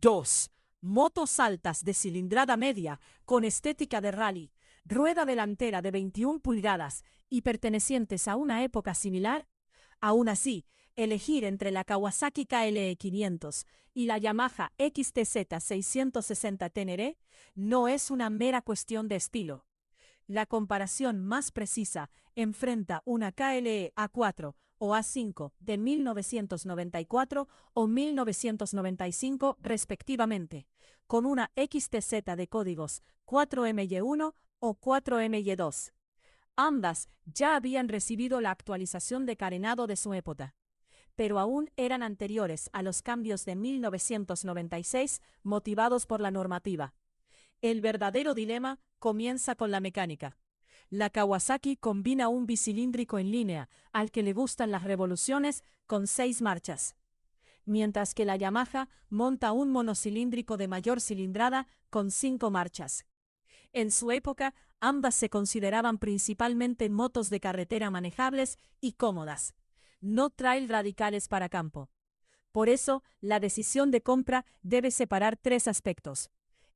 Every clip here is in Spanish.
2. Motos altas de cilindrada media con estética de rally, rueda delantera de 21 pulgadas y pertenecientes a una época similar. Aún así, elegir entre la Kawasaki KLE 500 y la Yamaha XTZ 660 Tenere no es una mera cuestión de estilo. La comparación más precisa enfrenta una KLE A4 o A5 de 1994 o 1995 respectivamente, con una XTZ de códigos 4MY1 o 4MY2. Ambas ya habían recibido la actualización de carenado de su época, pero aún eran anteriores a los cambios de 1996 motivados por la normativa. El verdadero dilema comienza con la mecánica. La Kawasaki combina un bicilíndrico en línea, al que le gustan las revoluciones, con 6 marchas, mientras que la Yamaha monta un monocilíndrico de mayor cilindrada con 5 marchas. En su época, ambas se consideraban principalmente motos de carretera manejables y cómodas, no trail radicales para campo. Por eso, la decisión de compra debe separar 3 aspectos.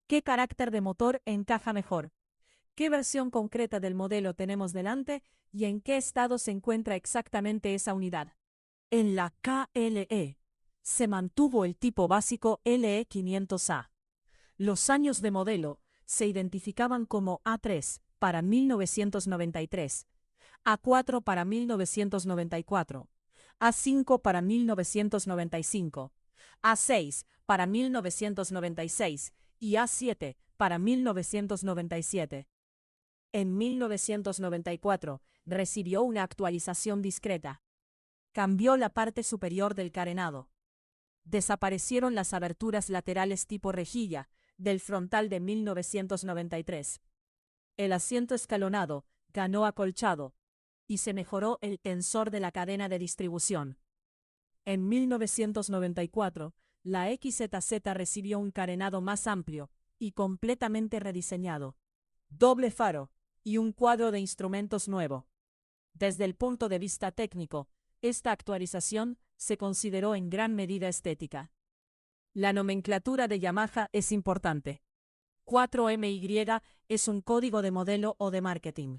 ¿Qué carácter de motor encaja mejor? ¿Qué versión concreta del modelo tenemos delante y en qué estado se encuentra exactamente esa unidad? En la KLE se mantuvo el tipo básico LE500A. Los años de modelo se identificaban como A3 para 1993, A4 para 1994, A5 para 1995, A6 para 1996 y A7 para 1997. En 1994 recibió una actualización discreta. Cambió la parte superior del carenado. Desaparecieron las aberturas laterales tipo rejilla del frontal de 1993. El asiento escalonado ganó acolchado y se mejoró el tensor de la cadena de distribución. En 1994, la XZZ recibió un carenado más amplio y completamente rediseñado, doble faro y un cuadro de instrumentos nuevo. Desde el punto de vista técnico, esta actualización se consideró en gran medida estética. La nomenclatura de Yamaha es importante. 4MY es un código de modelo o de marketing,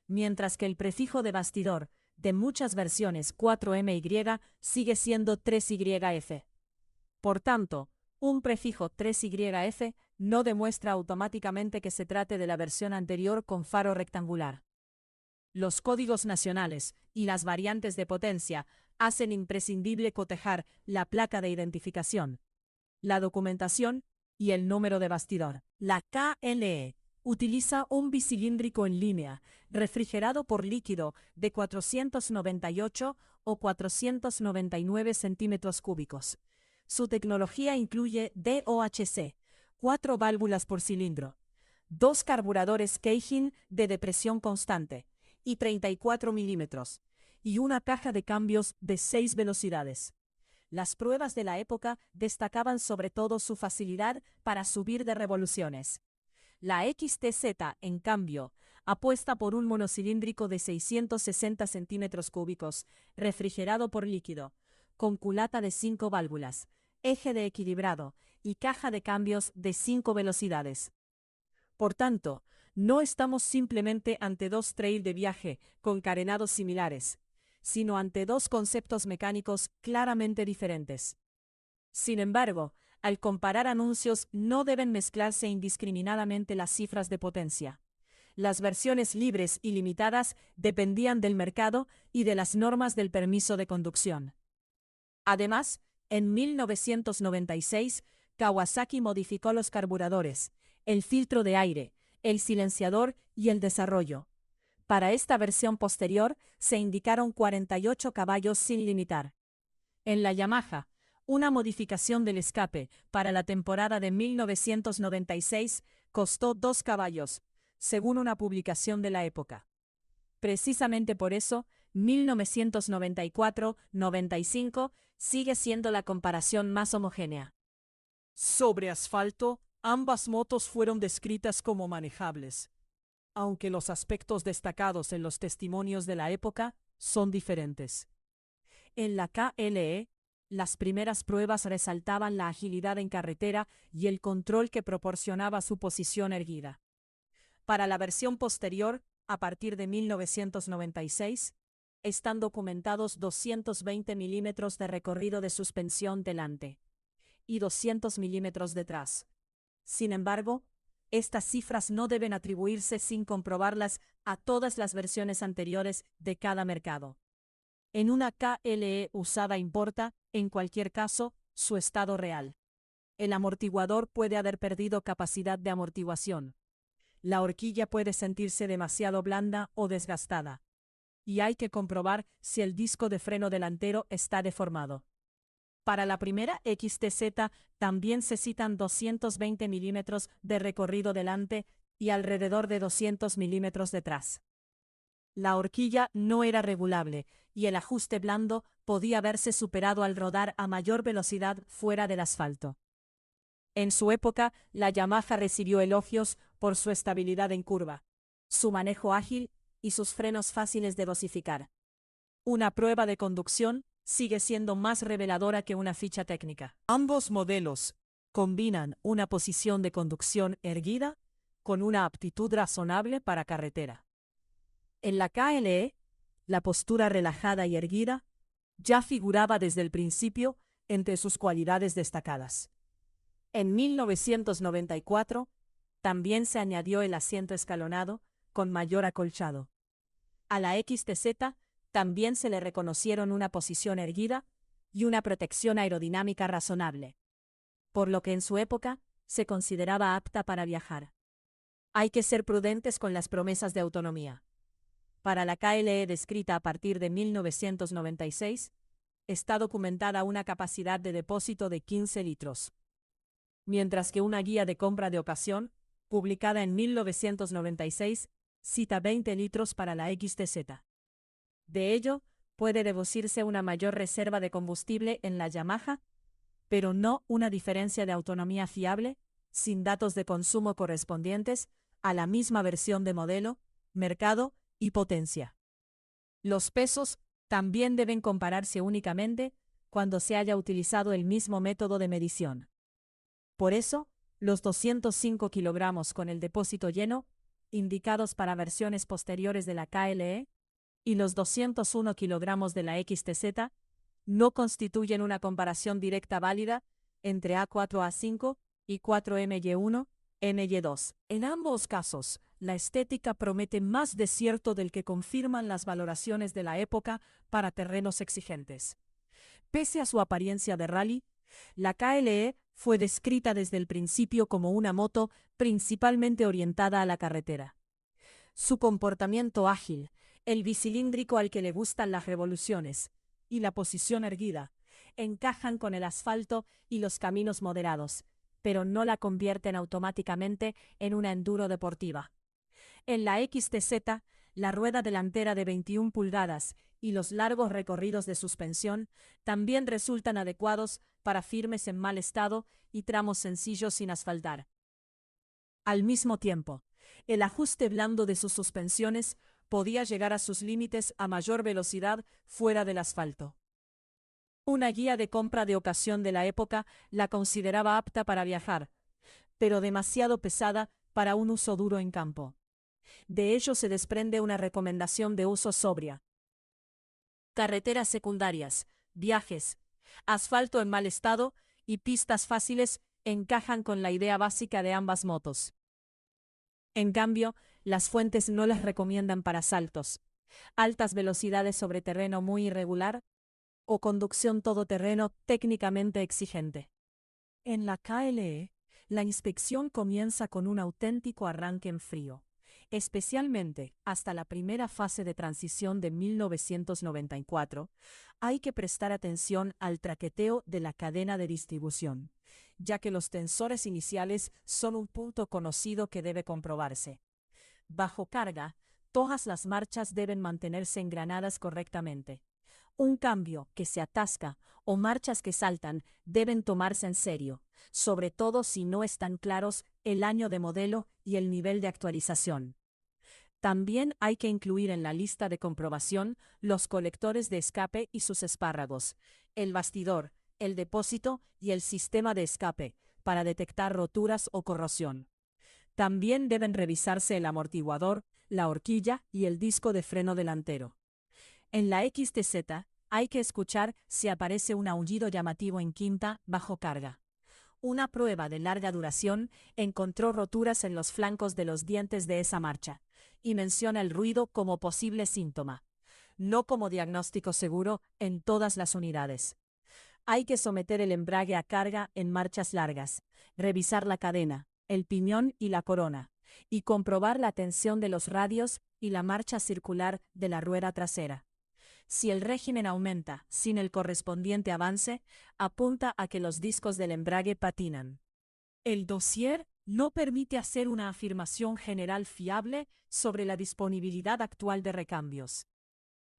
mientras que el prefijo de bastidor de muchas versiones 4MY sigue siendo 3YF. Por tanto, un prefijo 3YF no demuestra automáticamente que se trate de la versión anterior con faro rectangular. Los códigos nacionales y las variantes de potencia hacen imprescindible cotejar la placa de identificación, la documentación y el número de bastidor. La KLE utiliza un bicilíndrico en línea, refrigerado por líquido de 498 o 499 centímetros cúbicos. Su tecnología incluye DOHC, 4 válvulas por cilindro, 2 carburadores Keihin de depresión constante y 34 milímetros, y una caja de cambios de 6 velocidades. Las pruebas de la época destacaban sobre todo su facilidad para subir de revoluciones. La XTZ, en cambio, apuesta por un monocilíndrico de 660 centímetros cúbicos, refrigerado por líquido, con culata de 5 válvulas, eje de equilibrado y caja de cambios de 5 velocidades. Por tanto, no estamos simplemente ante 2 trail de viaje con carenados similares, sino ante 2 conceptos mecánicos claramente diferentes. Sin embargo, al comparar anuncios no deben mezclarse indiscriminadamente las cifras de potencia. Las versiones libres y limitadas dependían del mercado y de las normas del permiso de conducción. Además, en 1996, Kawasaki modificó los carburadores, el filtro de aire, el silenciador y el desarrollo. Para esta versión posterior se indicaron 48 caballos sin limitar. En la Yamaha, una modificación del escape para la temporada de 1996 costó 2 caballos, según una publicación de la época. Precisamente por eso, 1994-95 sigue siendo la comparación más homogénea. Sobre asfalto, ambas motos fueron descritas como manejables, aunque los aspectos destacados en los testimonios de la época son diferentes. En la KLE, Las primeras pruebas resaltaban la agilidad en carretera y el control que proporcionaba su posición erguida. Para la versión posterior, a partir de 1996, están documentados 220 milímetros de recorrido de suspensión delante y 200 milímetros detrás. Sin embargo, estas cifras no deben atribuirse sin comprobarlas a todas las versiones anteriores de cada mercado. En una KLE usada importa, en cualquier caso, su estado real. El amortiguador puede haber perdido capacidad de amortiguación. La horquilla puede sentirse demasiado blanda o desgastada. Y hay que comprobar si el disco de freno delantero está deformado. Para la primera XTZ también se citan 220 milímetros de recorrido delante y alrededor de 200 milímetros detrás. La horquilla no era regulable y el ajuste blando podía verse superado al rodar a mayor velocidad fuera del asfalto. En su época, la Yamaha recibió elogios por su estabilidad en curva, su manejo ágil y sus frenos fáciles de dosificar. Una prueba de conducción sigue siendo más reveladora que una ficha técnica. Ambos modelos combinan una posición de conducción erguida con una aptitud razonable para carretera. En la KLE, la postura relajada y erguida ya figuraba desde el principio entre sus cualidades destacadas. En 1994, también se añadió el asiento escalonado con mayor acolchado. A la XTZ también se le reconocieron una posición erguida y una protección aerodinámica razonable, por lo que en su época se consideraba apta para viajar. Hay que ser prudentes con las promesas de autonomía. Para la KLE descrita a partir de 1996, está documentada una capacidad de depósito de 15 litros, mientras que una guía de compra de ocasión, publicada en 1996, cita 20 litros para la XTZ. De ello, puede deducirse una mayor reserva de combustible en la Yamaha, pero no una diferencia de autonomía fiable, sin datos de consumo correspondientes a la misma versión de modelo, mercado y potencia. Los pesos también deben compararse únicamente cuando se haya utilizado el mismo método de medición. Por eso, los 205 kilogramos con el depósito lleno, indicados para versiones posteriores de la KLE, y los 201 kilogramos de la XTZ, no constituyen una comparación directa válida entre A4A5 y 4MY1, MY2. En ambos casos, la estética promete más desierto del que confirman las valoraciones de la época para terrenos exigentes. Pese a su apariencia de rally, la KLE fue descrita desde el principio como una moto principalmente orientada a la carretera. Su comportamiento ágil, el bicilíndrico al que le gustan las revoluciones, y la posición erguida, encajan con el asfalto y los caminos moderados, pero no la convierten automáticamente en una enduro deportiva. En la XTZ, la rueda delantera de 21 pulgadas y los largos recorridos de suspensión también resultan adecuados para firmes en mal estado y tramos sencillos sin asfaltar. Al mismo tiempo, el ajuste blando de sus suspensiones podía llegar a sus límites a mayor velocidad fuera del asfalto. Una guía de compra de ocasión de la época la consideraba apta para viajar, pero demasiado pesada para un uso duro en campo. De ello se desprende una recomendación de uso sobria. Carreteras secundarias, viajes, asfalto en mal estado y pistas fáciles encajan con la idea básica de ambas motos. En cambio, las fuentes no las recomiendan para saltos, altas velocidades sobre terreno muy irregular o conducción todoterreno técnicamente exigente. En la KLE, la inspección comienza con un auténtico arranque en frío, especialmente hasta la primera fase de transición de 1994. Hay que prestar atención al traqueteo de la cadena de distribución, ya que los tensores iniciales son un punto conocido que debe comprobarse. Bajo carga, todas las marchas deben mantenerse engranadas correctamente. Un cambio que se atasca o marchas que saltan deben tomarse en serio, sobre todo si no están claros el año de modelo y el nivel de actualización. También hay que incluir en la lista de comprobación los colectores de escape y sus espárragos, el bastidor, el depósito y el sistema de escape, para detectar roturas o corrosión. También deben revisarse el amortiguador, la horquilla y el disco de freno delantero. En la XTZ hay que escuchar si aparece un aullido llamativo en quinta bajo carga. Una prueba de larga duración encontró roturas en los flancos de los dientes de esa marcha, y menciona el ruido como posible síntoma, no como diagnóstico seguro en todas las unidades. Hay que someter el embrague a carga en marchas largas, revisar la cadena, el piñón y la corona, y comprobar la tensión de los radios y la marcha circular de la rueda trasera. Si el régimen aumenta sin el correspondiente avance, apunta a que los discos del embrague patinan. El dossier no permite hacer una afirmación general fiable sobre la disponibilidad actual de recambios.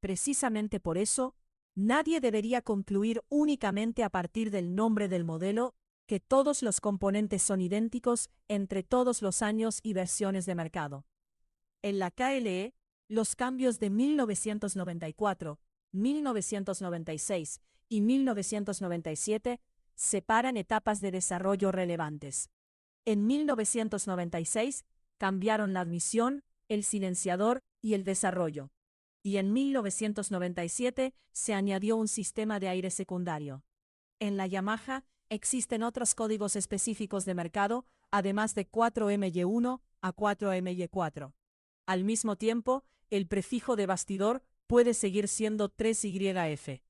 Precisamente por eso, nadie debería concluir únicamente a partir del nombre del modelo que todos los componentes son idénticos entre todos los años y versiones de mercado. En la KLE, los cambios de 1994, 1996 y 1997 separan etapas de desarrollo relevantes. En 1996 cambiaron la admisión, el silenciador y el desarrollo. Y en 1997 se añadió un sistema de aire secundario. En la Yamaha existen otros códigos específicos de mercado, además de 4MY1 a 4MY4. Al mismo tiempo, el prefijo de bastidor puede seguir siendo 3YF.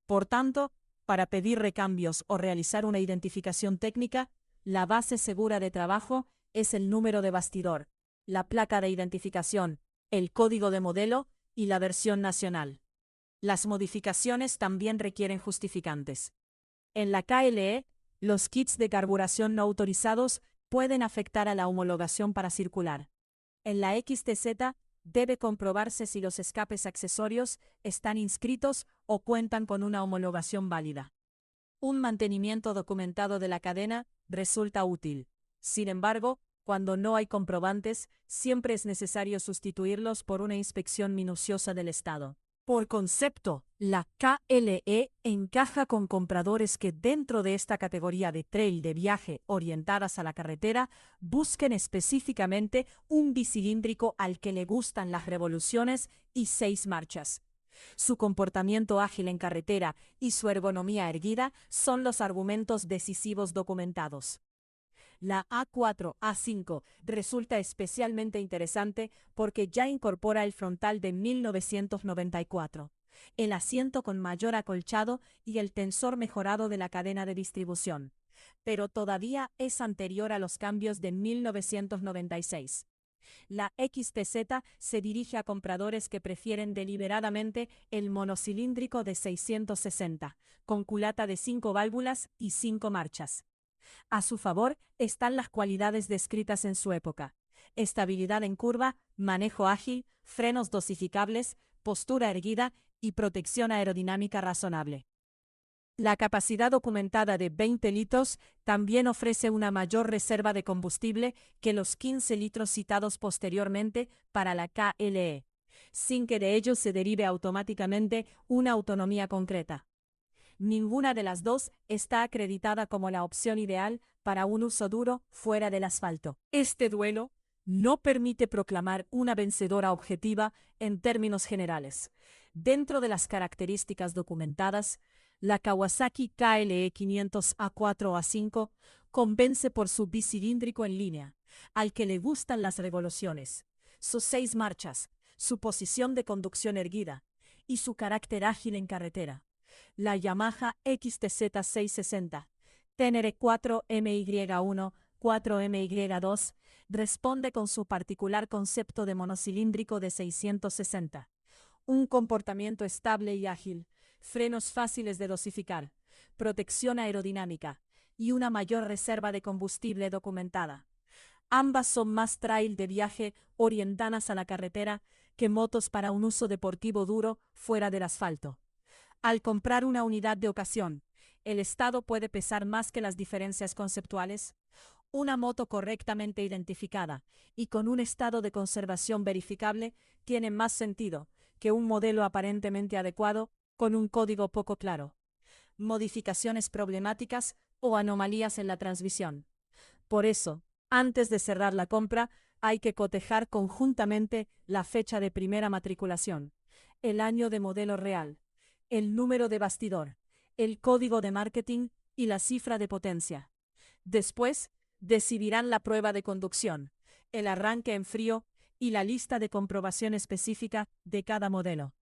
Por tanto, para pedir recambios o realizar una identificación técnica, la base segura de trabajo es el número de bastidor, la placa de identificación, el código de modelo y la versión nacional. Las modificaciones también requieren justificantes. En la KLE, los kits de carburación no autorizados pueden afectar a la homologación para circular. En la XTZ debe comprobarse si los escapes accesorios están inscritos o cuentan con una homologación válida. Un mantenimiento documentado de la cadena resulta útil. Sin embargo, cuando no hay comprobantes, siempre es necesario sustituirlos por una inspección minuciosa del estado. Por concepto, la KLE encaja con compradores que dentro de esta categoría de trail de viaje orientadas a la carretera busquen específicamente un bicilíndrico al que le gustan las revoluciones y 6 marchas. Su comportamiento ágil en carretera y su ergonomía erguida son los argumentos decisivos documentados. La A4-A5 resulta especialmente interesante porque ya incorpora el frontal de 1994, el asiento con mayor acolchado y el tensor mejorado de la cadena de distribución, pero todavía es anterior a los cambios de 1996. La XTZ se dirige a compradores que prefieren deliberadamente el monocilíndrico de 660, con culata de 5 válvulas y 5 marchas. A su favor están las cualidades descritas en su época: estabilidad en curva, manejo ágil, frenos dosificables, postura erguida y protección aerodinámica razonable. La capacidad documentada de 20 litros también ofrece una mayor reserva de combustible que los 15 litros citados posteriormente para la KLE, sin que de ello se derive automáticamente una autonomía concreta. Ninguna de las dos está acreditada como la opción ideal para un uso duro fuera del asfalto. Este duelo no permite proclamar una vencedora objetiva en términos generales. Dentro de las características documentadas, la Kawasaki KLE 500 A4-A5 convence por su bicilíndrico en línea, al que le gustan las revoluciones, sus 6 marchas, su posición de conducción erguida y su carácter ágil en carretera. La Yamaha XTZ 660, Tenere 4MY1, 4MY2, responde con su particular concepto de monocilíndrico de 660. Un comportamiento estable y ágil, frenos fáciles de dosificar, protección aerodinámica y una mayor reserva de combustible documentada. Ambas son más trail de viaje orientadas a la carretera que motos para un uso deportivo duro fuera del asfalto. Al comprar una unidad de ocasión, ¿el estado puede pesar más que las diferencias conceptuales? Una moto correctamente identificada y con un estado de conservación verificable tiene más sentido que un modelo aparentemente adecuado con un código poco claro, modificaciones problemáticas o anomalías en la transmisión. Por eso, antes de cerrar la compra, hay que cotejar conjuntamente la fecha de primera matriculación, el año de modelo real, el número de bastidor, el código de marketing y la cifra de potencia. Después, decidirán la prueba de conducción, el arranque en frío y la lista de comprobación específica de cada modelo.